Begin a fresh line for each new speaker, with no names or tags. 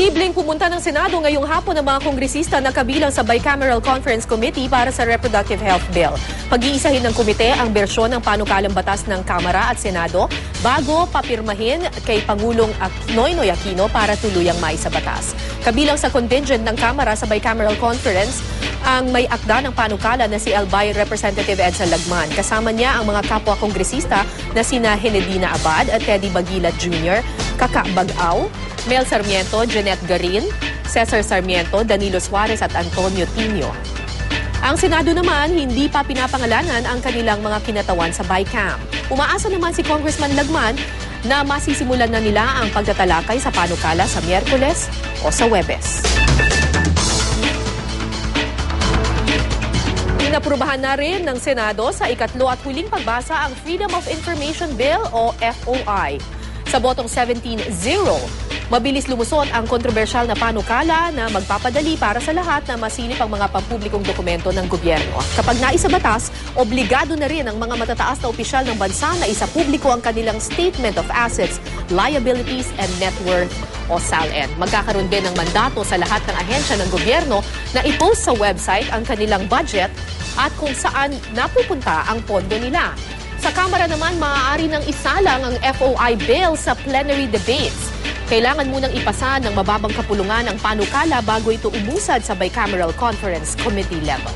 Posibleng pumunta ng Senado ngayong hapon ng mga kongresista na kabilang sa Bicameral Conference Committee para sa Reproductive Health Bill. Pag-iisahin ng komite ang bersyon ng panukalang batas ng Kamara at Senado bago papirmahin kay Pangulong Noynoy Aquino para tuluyang maisabatas. Kabilang sa contingent ng Kamara sa Bicameral Conference ang may akda ng panukala na si Albay Representative Edsel Lagman. Kasama niya ang mga kapwa kongresista na sina Henedina Abad at Teddy Bagilat Jr., Kaka Bag-aw, Mel Sarmiento, Jeanette Garin, Cesar Sarmiento, Danilo Suarez at Antonio Tinio. Ang Senado naman, hindi pa pinapangalanan ang kanilang mga kinatawan sa BICAM. Umaasa naman si Congressman Lagman na masisimulan na nila ang pagtatalakay sa panukala sa Miyerkules o sa Huwebes. Inaprubahan na rin ng Senado sa ikatlo at huling pagbasa ang Freedom of Information Bill o FOI. Sa botong 17-0, mabilis lumusot ang kontrobersyal na panukala na magpapadali para sa lahat na masilip ang mga pampublikong dokumento ng gobyerno. Kapag naisabatas, obligado na rin ang mga matataas na opisyal ng bansa na isapubliko ang kanilang Statement of Assets, Liabilities and Net Worth o SALN. Magkakaroon din ng mandato sa lahat ng ahensya ng gobyerno na i-post sa website ang kanilang budget at kung saan napupunta ang pondo nila. Sa Kamara naman, maaari nang isalang ang FOI bill sa plenary debates. Kailangan munang ipasa ng mababang kapulungan ang panukala bago ito umusad sa Bicameral Conference Committee level.